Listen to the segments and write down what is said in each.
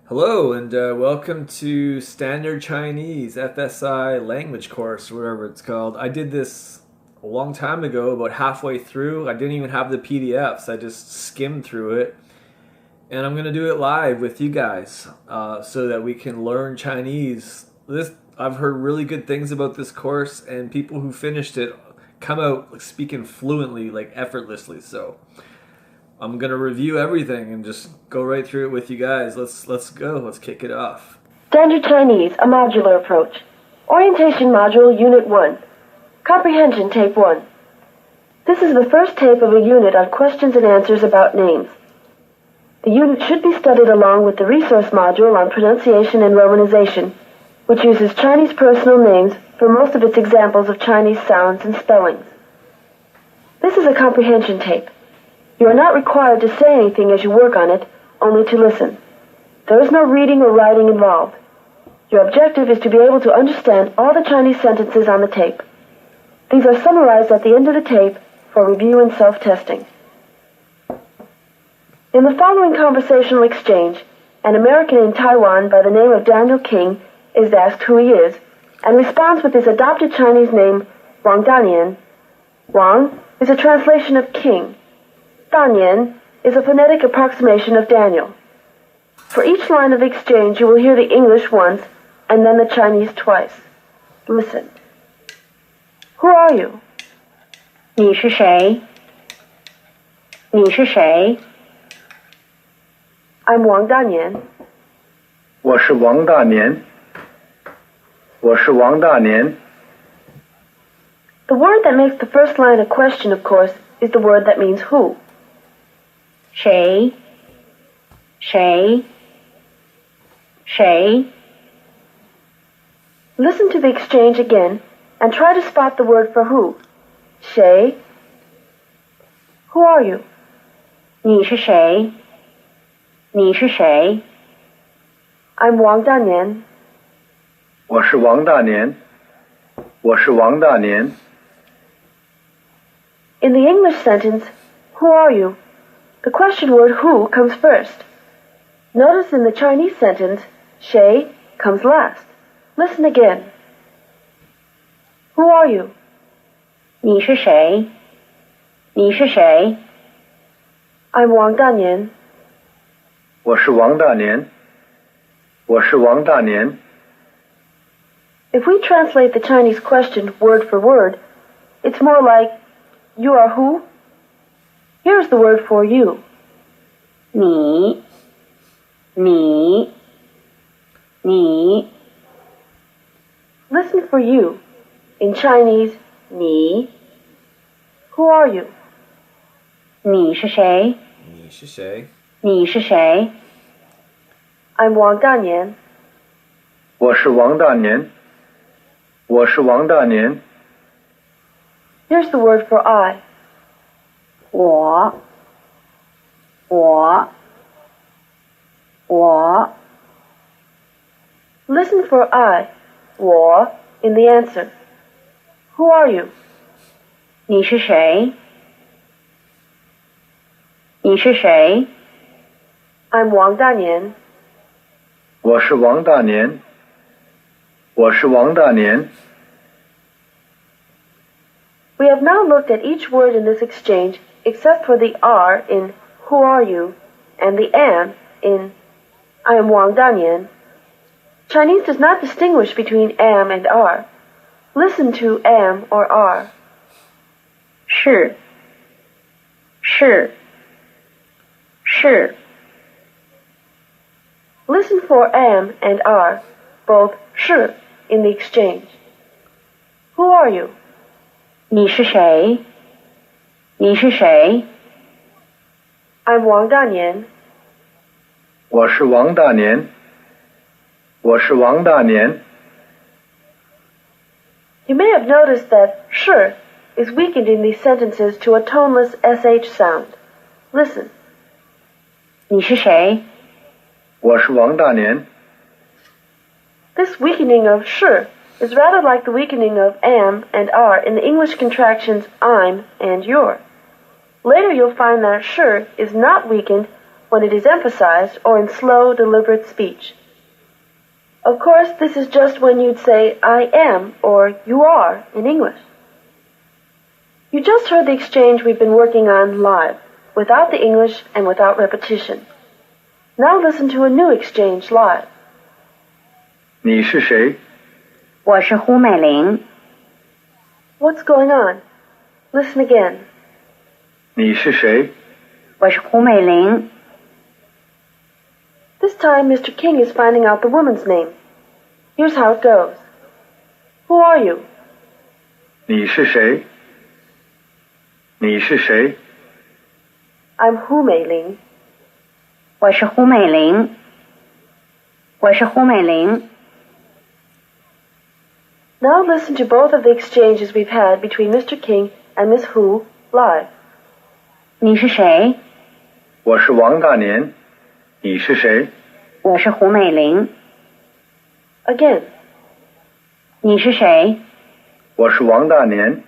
Hello and welcome to Standard Chinese FSI language course, whatever it's called. I did this a long time ago, about halfway through. I didn't even have the PDFs. I just skimmed through it. And I'm going to do it live with you guys so that we can learn Chinese. I've heard really good things about this course, and people who finished it come out speaking fluently, like effortlessly. So I'm gonna review everything and just go right through it with you guys. Let's go. Let's kick it off. Standard Chinese, a modular approach. Orientation Module Unit 1. Comprehension Tape 1. This is the first tape of a unit on questions and answers about names. The unit should be studied along with the resource module on pronunciation and romanization, which uses Chinese personal names for most of its examples of Chinese sounds and spellings. This is a comprehension tape. You are not required to say anything as you work on it, only to listen. There is no reading or writing involved. Your objective is to be able to understand all the Chinese sentences on the tape. These are summarized at the end of the tape for review and self-testing. In the following conversational exchange, an American in Taiwan by the name of Daniel King is asked who he is and responds with his adopted Chinese name, Wang Danian. Wang is a translation of King. Danian is a phonetic approximation of Daniel. For each line of exchange, you will hear the English once and then the Chinese twice. Listen. Who are you? 你是谁? 你是谁? I'm Wang Danian. 我是王大年。我是王大年。 The word that makes the first line a question, of course, is the word that means who. 谁? 谁? 谁? Listen to the exchange again and try to spot the word for who. Shay. Who are you? 你是谁? 你是谁? I'm Wang Danian. 我是王大年。我是王大年。 In the English sentence, who are you? The question word who comes first. Notice in the Chinese sentence, shay comes last. Listen again. Who are you? 你是谁? 你是谁? I'm Wang Danian. 我是王大年。我是王大年。 If we translate the Chinese question word for word, it's more like, you are who? Here's the word for you. 你 你 你 Listen for you. In Chinese, 你. Who are you? 你是谁? 你是谁? 你是谁? I'm Wang Danian. 我是王大年。我是王大年。 Here's the word for I. 我 我 我 Listen for I, 我, in the answer. Who are you? 你是谁? 你是谁? I'm Wang Danian. 我是王大年。我是王大年。 We have now looked at each word in this exchange except for the R in who are you and the am in I am Wang Danian. Chinese does not distinguish between am and are. Listen to am or are. 是 是 是 Listen for am and are, both 是 in the exchange. Who are you? 你是谁? 你是谁? I'm Wang Danian. 我是王大年。我是王大年。 You may have noticed that 是 is weakened in these sentences to a toneless sh sound. Listen. 你是谁? 我是王大年。 This weakening of 是 is rather like the weakening of am and are in the English contractions I'm and you're. Later you'll find that 是 is not weakened, when it is emphasized or in slow, deliberate speech. Of course, this is just when you'd say I am or you are in English. You just heard the exchange we've been working on live, without the English and without repetition. Now listen to a new exchange live. 你是谁？我是胡美玲。 What's going on? Listen again. 你是谁？我是胡美玲。 This time, Mr. King is finding out the woman's name. Here's how it goes. Who are you? 你是谁？你是谁？ I'm Hu Meiling. 我是胡美玲。我是胡美玲。 Now listen to both of the exchanges we've had between Mr. King and Miss Hu live. 你是谁？我是王大年。你是谁？我是胡美玲。 Again. 你是谁？我是王大年。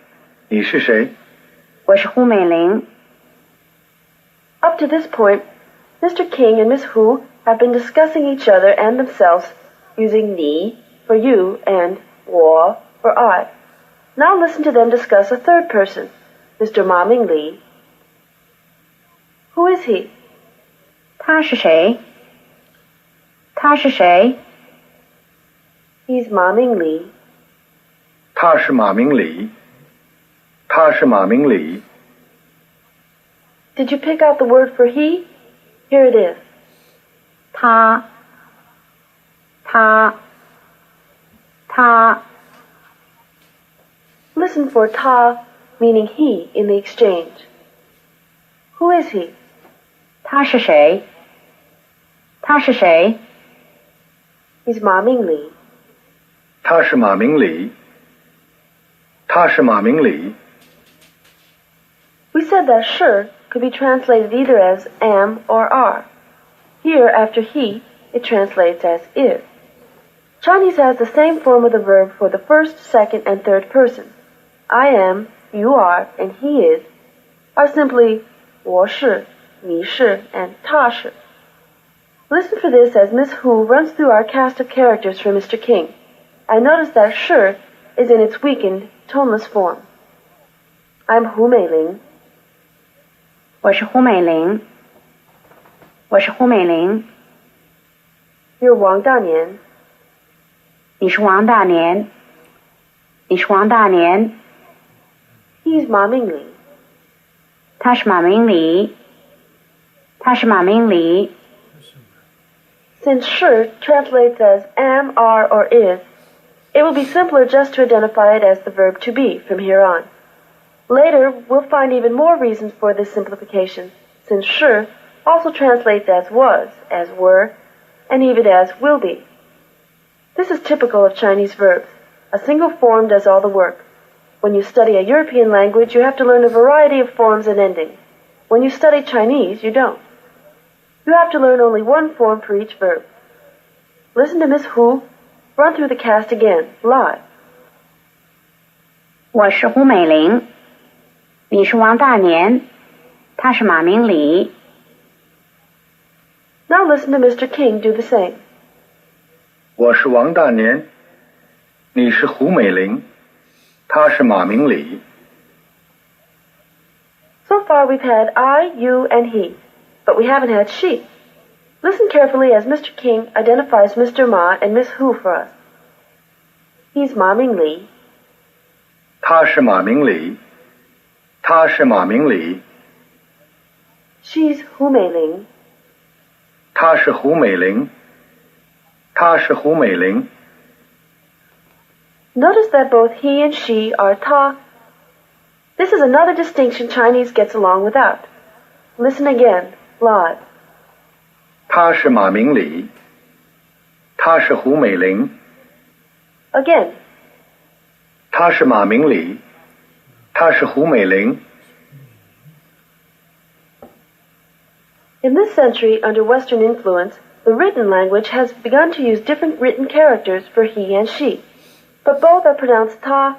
你是谁？我是胡美玲。 Up to this point, Mr. King and Miss Hu have been discussing each other and themselves using ni for you and 我 for I. Now listen to them discuss a third person, Mr. Ma Mingli. Who is he? 他是谁？他是谁？ He's Ma Mingli. 他是马明礼。他是马明礼。 Did you pick out the word for he? Here it is. 他。Listen for ta, meaning he, in the exchange. Who is he? 他是谁？他是谁？ He's Ma Mingli. 他是马明礼。他是马明礼。 We said that shi could be translated either as am or are. Here, after he, it translates as is. Chinese has the same form of the verb for the first, second, and third person. I am, you are, and he is are simply 我是, 你是, and 他是. Listen for this as Miss Hu runs through our cast of characters for Mr. King. And notice that shi is in its weakened, toneless form. I'm Hu Meiling. 我是胡美玲。我是胡美玲。 You're Wang Danian. 你是王大年。你是王大年。 He's Ma Mingli. 他是马明礼。他是马明礼。 Since shi translates as am, are, or is, it will be simpler just to identify it as the verb to be from here on. Later, we'll find even more reasons for this simplification, since shi also translates as was, as were, and even as will be. This is typical of Chinese verbs. A single form does all the work. When you study a European language, you have to learn a variety of forms and endings. When you study Chinese, you don't. You have to learn only one form for each verb. Listen to Miss Hu run through the cast again, live. 我是胡美玲。你是王大年。他是马明礼。 Now listen to Mr. King do the same. 我是王大年。你是胡美玲。他是马明礼。 So far we've had I, you, and he, but we haven't had she. Listen carefully as Mr. King identifies Mr. Ma and Miss Hu for us. He's Ma Mingli. 他是马明礼。他是马明礼。 She's Hu Meiling. 他是胡美玲。他是胡美玲。 Notice that both he and she are ta. This is another distinction Chinese gets along without. Listen again, live. 他是马明礼。他是胡美玲。 Again. 他是马明礼。他是胡美玲。 In this century, under Western influence, the written language has begun to use different written characters for he and she, but both are pronounced ta.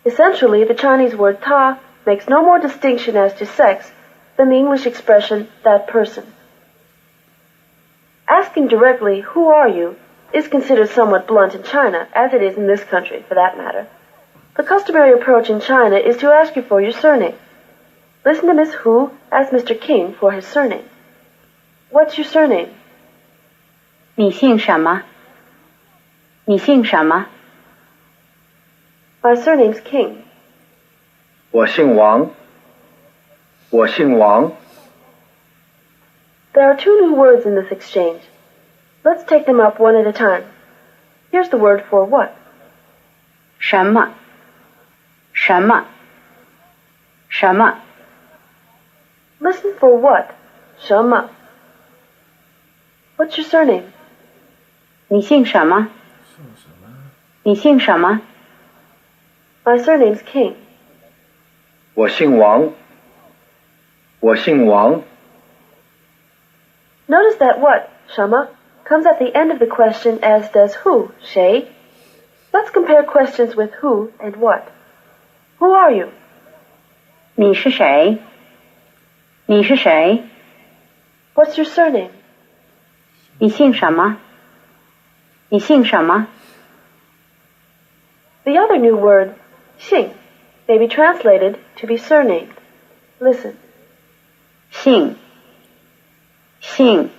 Essentially, the Chinese word ta makes no more distinction as to sex than the English expression that person. asking directly, who are you, is considered somewhat blunt in China, as it is in this country, for that matter. The customary approach in China is to ask you for your surname. Listen to Miss Hu ask Mr. King for his surname. What's your surname? 你姓什么？你姓什么？ My surname's King. 我姓王。我姓王。 There are two new words in this exchange. Let's take them up one at a time. Here's the word for what? 什么？什么？什么？ Listen for what? 什么? What's your surname? 你姓什么？你姓什么？ My surname's King. 我姓王。我姓王。 Notice that what, 什么, comes at the end of the question as does who, 谁. Let's compare questions with who and what. Who are you? 你是谁？你是谁？ What's your surname? 你姓什么？你姓什么？ The other new word, 姓, may be translated to be surnamed. Listen. 姓，姓，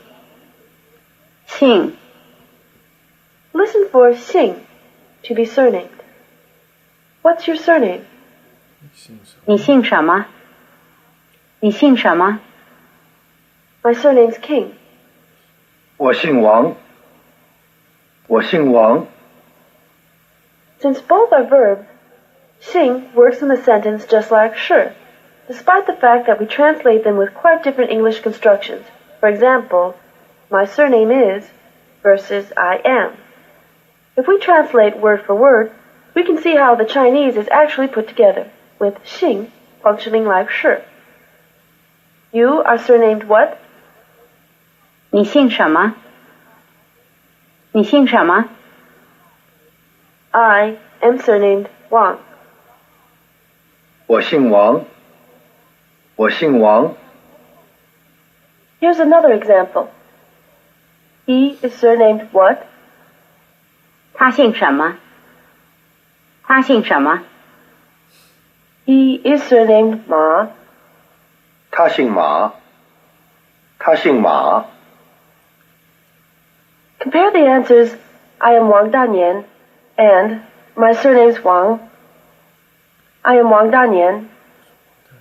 姓。 Listen for 姓 to be surnamed. What's your surname? 你姓什么？你姓什么？ My surname's King. 我姓王。我姓王。 Since both are verbs, 姓 works in the sentence just like 是, despite the fact that we translate them with quite different English constructions. For example, my surname is versus I am. If we translate word for word, we can see how the Chinese is actually put together, with 姓 functioning like 是. You are surnamed what? 你姓什么？你姓什么？ I am surnamed Wang. 我姓王。我姓王。 Here's another example. He is surnamed what? 他姓什么？他姓什么？ He is surnamed Ma. 他姓马。他姓马。 Compare the answers, I am Wang Danian, and my surname's Wang. I am Wang Danian.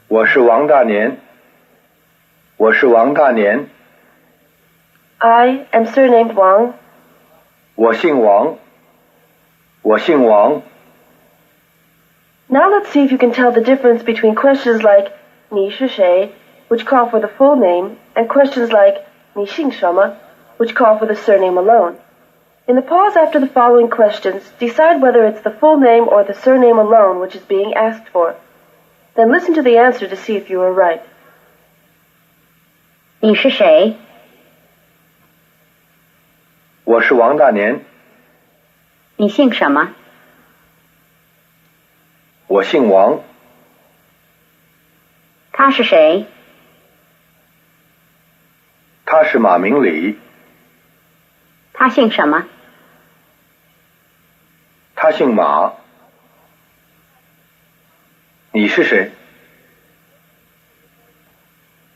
我是王大年。我是王大年。 I am surnamed Wang. 我姓王。我姓王。 Now let's see if you can tell the difference between questions like 你是谁, which call for the full name, and questions like 你姓什么, which call for the surname alone. In the pause after the following questions, decide whether it's the full name or the surname alone which is being asked for. Then listen to the answer to see if you are right. 你是谁？我是王大年。你姓什么？我姓王。他是谁？他是马明礼。他姓什么？他姓马。你是谁？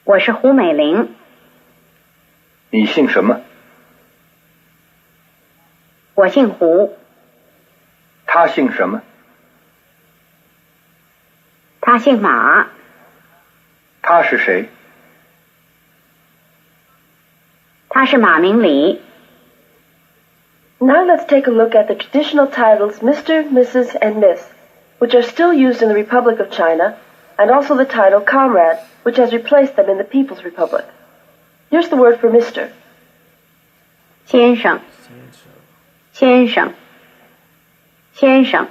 我是胡美玲。你姓什么？我姓胡。他姓什么？他姓马。他是谁？他是马明礼。Now let's take a look at the traditional titles Mr., Mrs., and Miss, which are still used in the Republic of China, and also the title Comrade, which has replaced them in the People's Republic. Here's the word for Mr. 先生，先生，先生。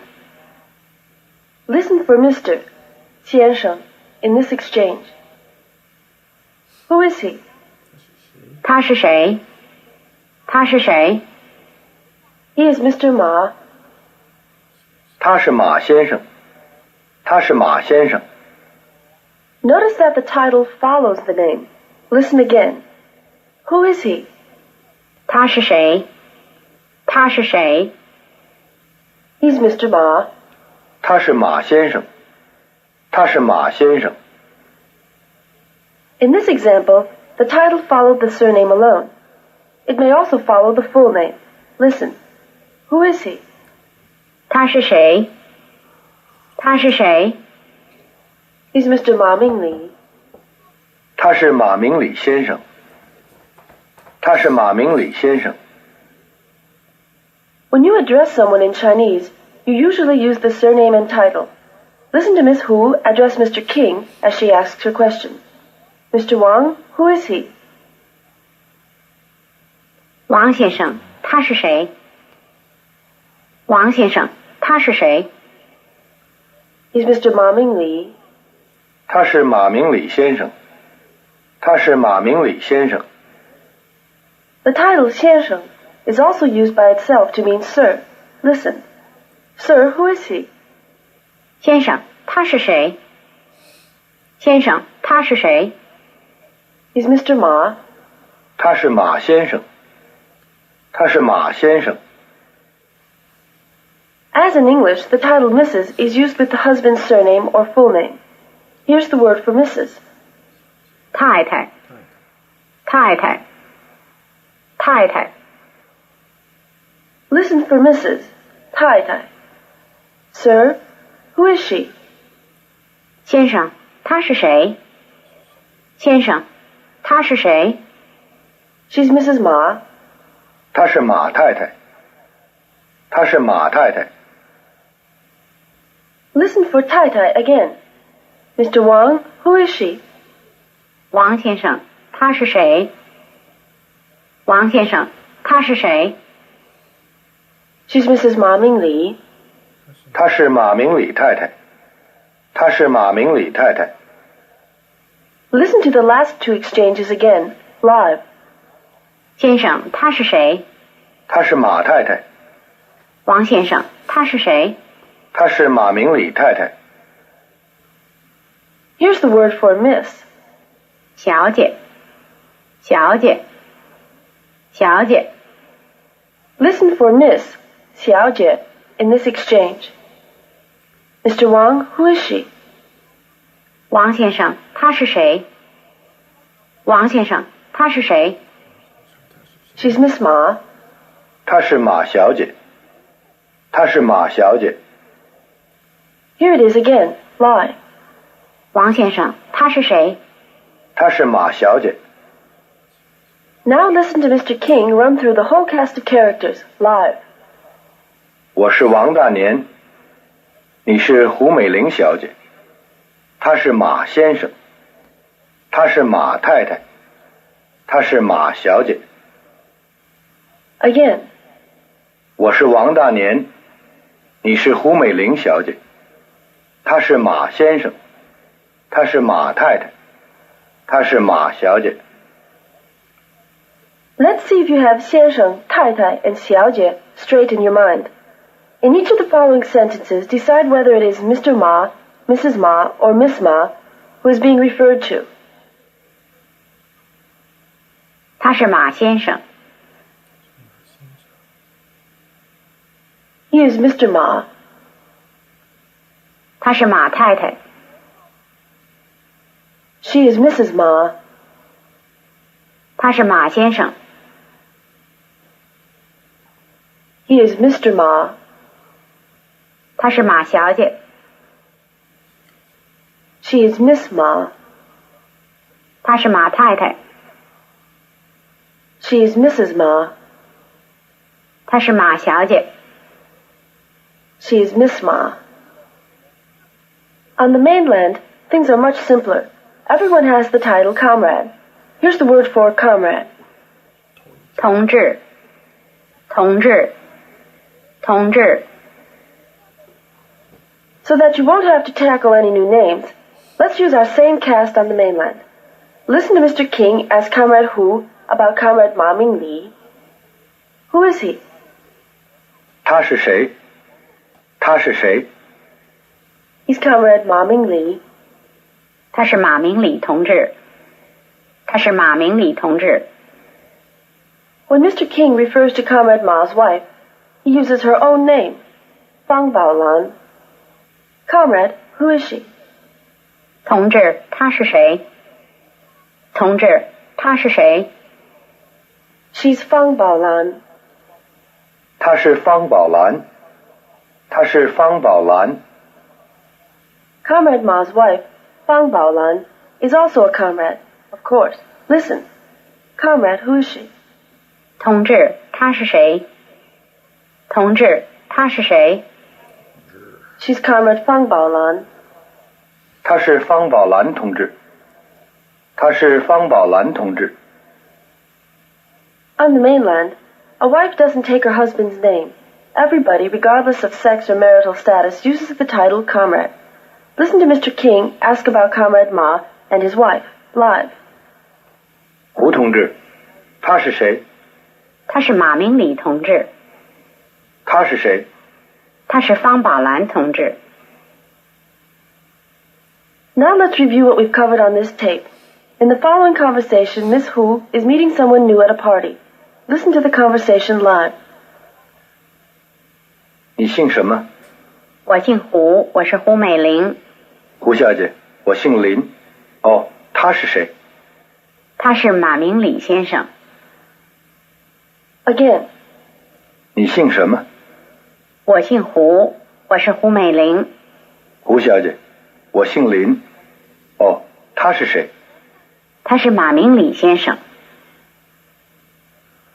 Listen for Mr. 先生 in this exchange. Who is he? 他是谁？他是谁？ He is Mr. Ma. 他是马先生。他是马先生。 Notice that the title follows the name. Listen again. Who is he? 他是谁？他是谁？ He's Mr. Ma. 他是马先生。他是马先生。 In this example, the title followed the surname alone. It may also follow the full name. Listen. Who is he? 他是谁？他是谁？ He's Mr. Ma Mingli. 他是马明礼先生。他是马明礼先生。 When you address someone in Chinese, you usually use the surname and title. Listen to Miss Hu address Mr. King as she asks her question. Mr. Wang, who is he? 王先生，他是谁？王先生，他是谁？ He's Mr. Ma Mingli. 他是马明礼先生。他是马明礼先生。 The title 先生 is also used by itself to mean sir. Listen. Sir, who is he? 先生，他是谁？先生，他是谁？ He's Mr. Ma. 他是马先生。他是马先生。 As in English, the title Mrs. is used with the husband's surname or full name. Here's the word for Mrs. 太太，太太，太太。 Listen for Mrs. 太太. Sir, who is she? 先生，他是谁？先生，他是谁？ She's Mrs. Ma. 他是马太太。他是马太太。 Listen for 太太 again. Mr. Wang, who is she? 王先生，他是谁？王先生，他是谁？ She's Mrs. Ma Mingli. 他是马明礼太太。他是马明礼太太。 Listen to the last two exchanges again, live. 先生，他是谁？他是马太太。王先生，他是谁？他是马明礼太太。 Here's the word for Miss. 小姐，小姐，小姐。 Listen for Miss, 小姐, in this exchange. Mr. Wang, who is she? 王先生，他是谁？王先生，他是谁？ She's Miss Ma. 她是马小姐。她是马小姐。 Here it is again, live. 王先生，他是谁？她是马小姐。 Now listen to Mr. King run through the whole cast of characters, live. 我是王大年。你是胡美玲小姐。他是马先生。他是马太太。他是马小姐。 Again. 我是王大年。你是胡美玲小姐。他是马先生。他是马太太。他是马小姐。 Let's see if you have 先生, 太太, and 小姐 straight in your mind. In each of the following sentences, decide whether it is Mr. Ma, Mrs. Ma, or Miss Ma who is being referred to. 他是马先生。 He is Mr. Ma. 他是马太太。 She is Mrs. Ma. 他是马先生。 He is Mr. Ma. 他是马小姐。 She is Miss Ma. 他是马太太。 She is Mrs. Ma. 他是马小姐。 She is Miss Ma. On the mainland, things are much simpler. Everyone has the title comrade. Here's the word for comrade. 同志，同志，同志。 So that you won't have to tackle any new names, let's use our same cast on the mainland. Listen to Mr. King ask Comrade Hu about Comrade Ma Mingli. Who is he? 他是谁？他是谁？ He's Comrade Ma Mingli. 他是马明礼同志。他是马明礼同志。When Mr. King refers to Comrade Ma's wife, he uses her own name, Fang Baolan. Comrade, who is she? 同志，他是谁？同志，他是谁？ She's Fang Baolan. 她是方宝兰，她是方宝兰。 Comrade Ma's wife, Fang Baolan, is also a comrade, of course. Listen. Comrade, who is she? 同志，他是谁？同志，他是谁？ She's Comrade Fang Baolan. 她是方宝兰同志，她是方宝兰同志。 On the mainland, a wife doesn't take her husband's name. Everybody, regardless of sex or marital status, uses the title comrade. Listen to Mr. King ask about Comrade Ma and his wife, live. 胡同志，他是谁？他是马明礼同志。他是谁？他是方宝兰同志。 Now let's review what we've covered on this tape. In the following conversation, Miss Hu is meeting someone new at a party. Listen to the conversation live. 你姓什么？我姓胡，我是胡美玲。胡小姐，我姓林。哦，他是谁？他是马明礼先生。 Again. 你姓什么？我姓胡，我是胡美玲。胡小姐，我姓林。哦，他是谁？他是马明礼先生。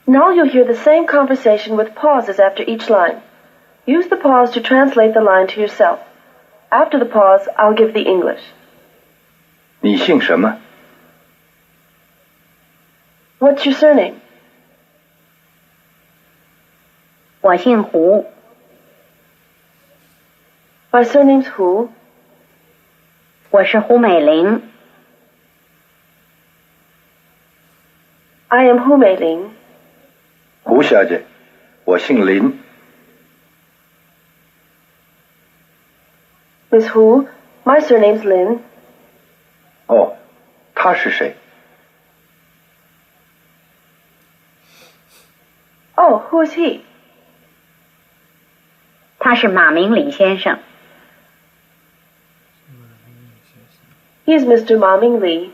Now you'll hear the same conversation with pauses after each line. Use the pause to translate the line to yourself. After the pause, I'll give the English. 你姓什么？ What's your surname? 我姓胡， My surname's Hu. 我是胡美玲。 I am Hu Meiling. 胡小姐，我姓林。 Miss Hu, my surname's Lin. 哦，他是谁？ Oh, who is he? 他是马明礼先生。 He is Mr. Ma Ming Li.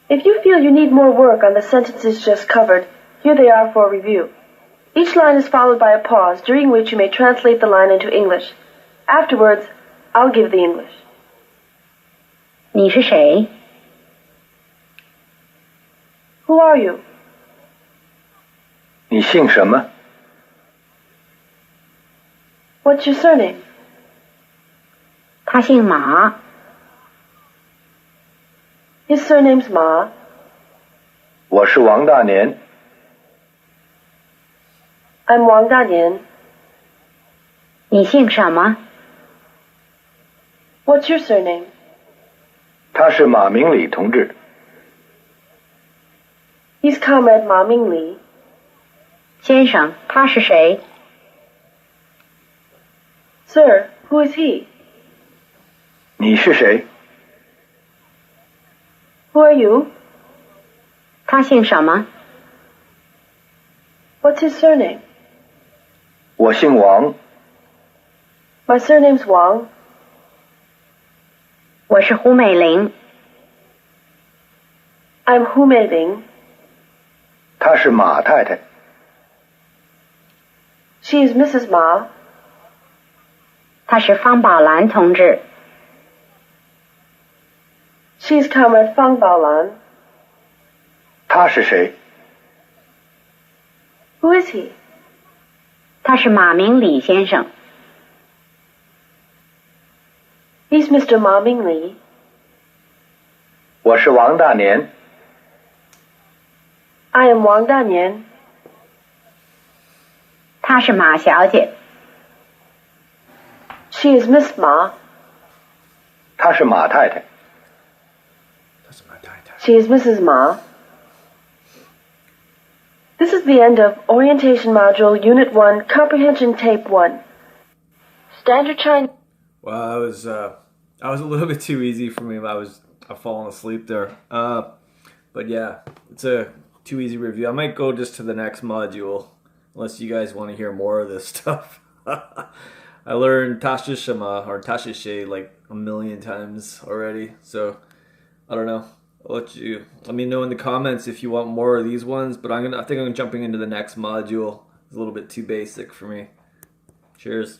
If you feel you need more work on the sentences just covered, here they are for review. Each line is followed by a pause, during which you may translate the line into English. Afterwards, I'll give the English. 你是谁？ Who are you? 你姓什么？ What's your surname? 他姓马。 His surname's Ma. 我是王大年。 I'm Wang Danian. 你姓什么？ What's your surname? 他是马明礼同志。 He's Comrade Ma Ming Li. 先生，他是谁？ Sir, who is he? 你是谁？ Who are you? 他姓什么？ What's his surname? 我姓王。 My surname's Wang. 我是胡美玲。 I'm Hu Meiling. 她是马太太。 She is Mrs. Ma. 他是方宝兰同志。 She's Comrade Fang Baolan. 他是谁？ Who is he? 他是马明礼先生。 He's Mr. Ma Ming Li. 我是王大年。 I am Wang Danian. 她是马小姐。 She is Miss Ma. 她是马太太。 She is Mrs. Ma. This is the end of Orientation Module Unit 1, Comprehension Tape 1. Standard Chinese. Well, that was a little bit too easy for me. I've fallen asleep there. But yeah, it's a too easy review. I might go just to the next module, unless you guys want to hear more of this stuff. I learned tashishima or tashishe like a million times already, so I don't know. Let me know in the comments if you want more of these ones, but I think I'm jumping into the next module. It's a little bit too basic for me. Cheers.